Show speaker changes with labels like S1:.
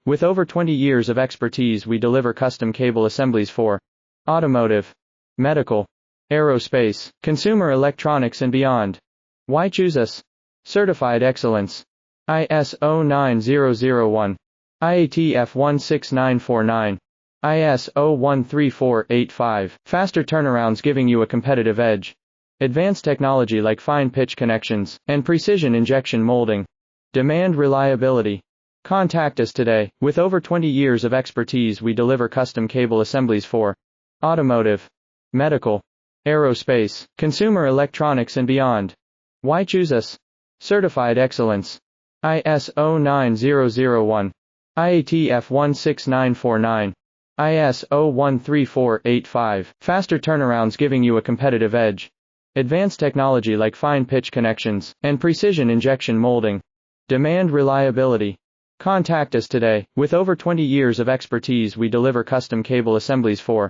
S1: With over 20 years of expertise, we deliver custom cable assemblies for automotive, medical, aerospace, consumer electronics and beyond. Why choose us? Certified excellence. ISO 9001, IATF 16949, ISO 13485. Faster turnarounds giving you a competitive edge. Advanced technology like fine pitch connections and precision injection molding. Demand reliability. Contact us today. With over 20 years of expertise, we deliver custom cable assemblies for automotive, medical, aerospace, consumer electronics and beyond. Why choose us? Certified excellence. ISO 9001, IATF 16949, ISO 13485. Faster turnarounds giving you a competitive edge. Advanced technology like fine pitch connections and precision injection molding. Demand reliability. Contact us today. With over 20 years of expertise, we deliver custom cable assemblies for